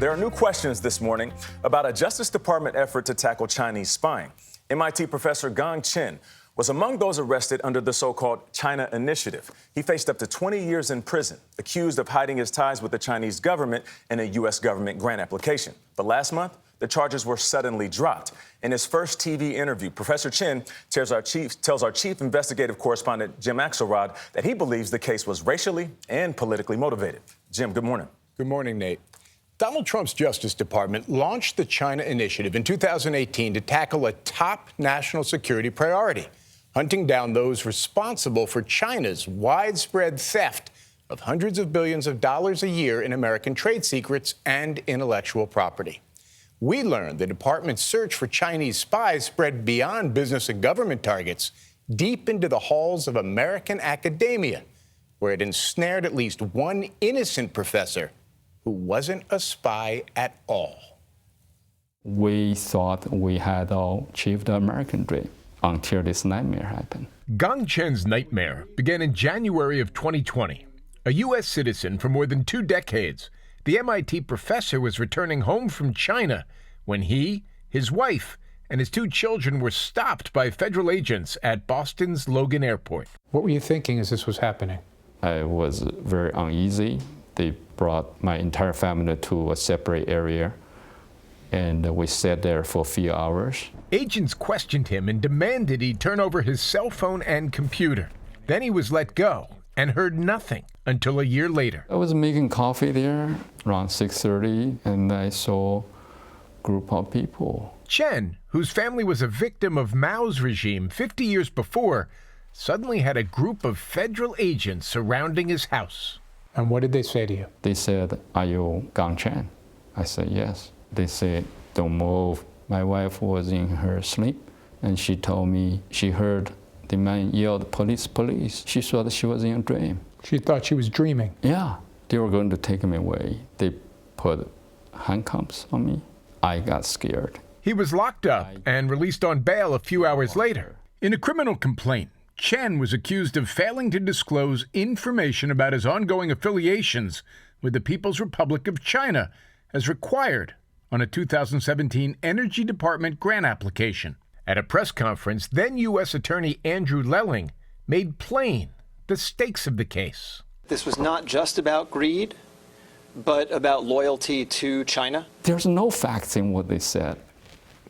There are new questions this morning about a Justice Department effort to tackle Chinese spying. MIT professor Gang Chen was among those arrested under the so-called China Initiative. He faced up to 20 years in prison, accused of hiding his ties with the Chinese government in a U.S. government grant application. But last month, the charges were suddenly dropped. In his first TV interview, Professor Chen tells our chief investigative correspondent, Jim Axelrod, that he believes the case was racially and politically motivated. Jim, good morning. Good morning, Nate. Donald Trump's Justice Department launched the China Initiative in 2018 to tackle a top national security priority, hunting down those responsible for China's widespread theft of hundreds of billions of dollars a year in American trade secrets and intellectual property. We learned the department's search for Chinese spies spread beyond business and government targets, deep into the halls of American academia, where it ensnared at least one innocent professor who wasn't a spy at all. We thought we had achieved the American dream until this nightmare happened. Gang Chen's nightmare began in January of 2020. A U.S. citizen for more than 2 decades, the MIT professor was returning home from China when he, his wife, and his 2 children were stopped by federal agents at Boston's Logan Airport. What were you thinking as this was happening? I was very uneasy. They brought my entire family to a separate area, and we sat there for a few hours. Agents questioned him and demanded he turn over his cell phone and computer. Then he was let go and heard nothing until a year later. I was making coffee there around 6:30, and I saw a group of people. Chen, whose family was a victim of Mao's regime 50 years before, suddenly had a group of federal agents surrounding his house. And what did they say to you? They said, "Are you Gang Chen?" I said, "Yes." They said, "Don't move." My wife was in her sleep, and she told me she heard the man yelled, "Police, police." She thought she was in a dream. She thought she was dreaming. Yeah, they were going to take me away. They put handcuffs on me. I got scared. He was locked up and released on bail a few hours later. In a criminal complaint, Chen was accused of failing to disclose information about his ongoing affiliations with the People's Republic of China, as required on a 2017 Energy Department grant application. At a press conference, then U.S. Attorney Andrew Lelling made plain the stakes of the case. This was not just about greed, but about loyalty to China? There's no facts in what they said.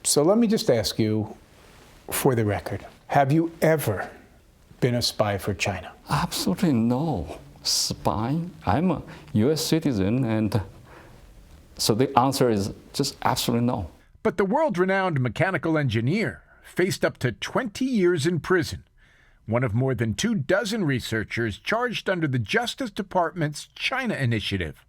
So let me just ask you, for the record, have you ever been a spy for China? Absolutely no. Spy? I'm a U.S. citizen, and so the answer is just absolutely no. But the world-renowned mechanical engineer faced up to 20 years in prison, one of more than 24 researchers charged under the Justice Department's China Initiative,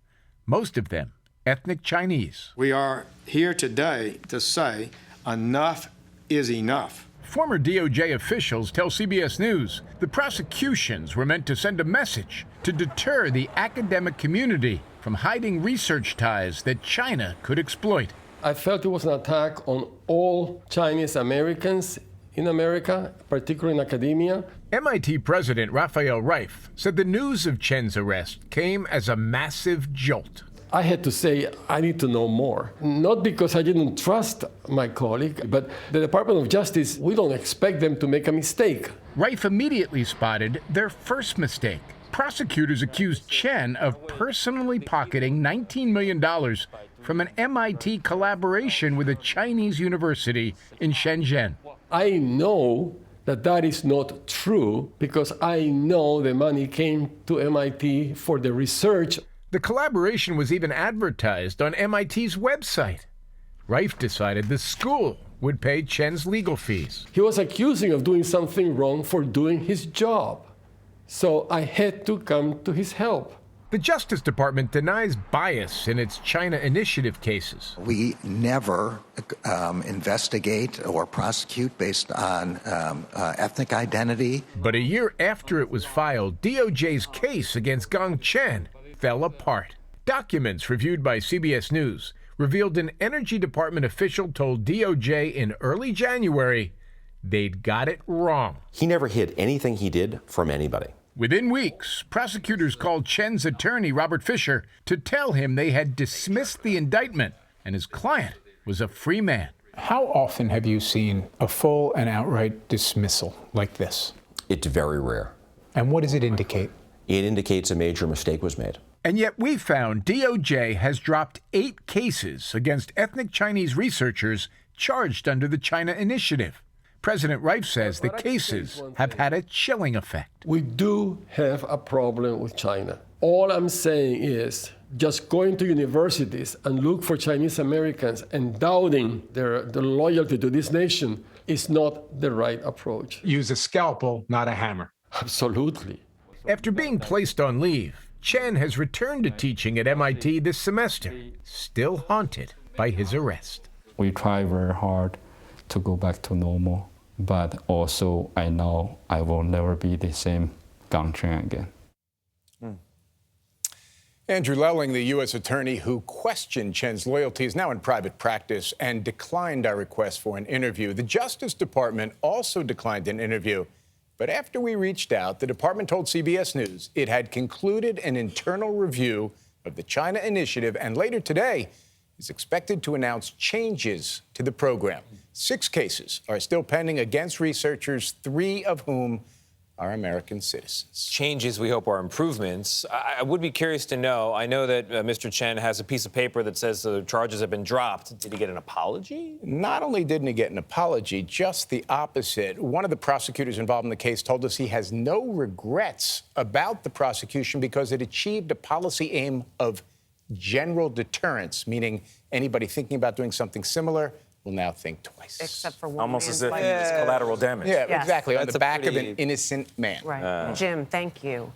most of them ethnic Chinese. We are here today to say enough is enough. Former DOJ officials tell CBS News the prosecutions were meant to send a message to deter the academic community from hiding research ties that China could exploit. I felt it was an attack on all Chinese Americans in America, particularly in academia. MIT President Rafael Reif said the news of Chen's arrest came as a massive jolt. I had to say, I need to know more. Not because I didn't trust my colleague, but the Department of Justice, we don't expect them to make a mistake. Reif immediately spotted their first mistake. Prosecutors accused Chen of personally pocketing $19 million from an MIT collaboration with a Chinese university in Shenzhen. I know that that is not true because I know the money came to MIT for the research. The collaboration was even advertised on MIT's website. Reif decided the school would pay Chen's legal fees. He was accusing of doing something wrong for doing his job. So I had to come to his help. The Justice Department denies bias in its China Initiative cases. We never investigate or prosecute based on ethnic identity. But a year after it was filed, DOJ's case against Gang Chen fell apart. Documents reviewed by CBS News revealed an Energy Department official told DOJ in early January they'd got it wrong. He never hid anything he did from anybody. Within weeks, prosecutors called Chen's attorney, Robert Fisher, to tell him they had dismissed the indictment and his client was a free man. How often have you seen a full and outright dismissal like this? It's very rare. And what does it indicate? It indicates a major mistake was made. And yet we found DOJ has dropped 8 cases against ethnic Chinese researchers charged under the China Initiative. President Reif says the cases have had a chilling effect. We do have a problem with China. All I'm saying is just going to universities and look for Chinese Americans and doubting their loyalty to this nation is not the right approach. Use a scalpel, not a hammer. Absolutely. After being placed on leave, Chen has returned to teaching at MIT this semester, still haunted by his arrest. We try very hard to go back to normal, but also I know I will never be the same Gang Chen again. Andrew Lelling, the U.S. attorney who questioned Chen's loyalty, is now in private practice and declined our request for an interview. The Justice Department also declined an interview. But after we reached out, the department told CBS News it had concluded an internal review of the China Initiative and later today is expected to announce changes to the program. 6 cases are still pending against researchers, 3 of whom are American citizens. Changes we hope are improvements. I would be curious to know, I know that Mr. Chen has a piece of paper that says the charges have been dropped. Did he get an apology? Not only didn't he get an apology, just the opposite. One of the prosecutors involved in the case told us he has no regrets about the prosecution because it achieved a policy aim of general deterrence, meaning anybody thinking about doing something similar will now think twice. Except for one Almost man's as if life. it's collateral damage. Yeah, Yes. exactly. On That's the a back of pretty- an innocent man. Right. Jim, thank you.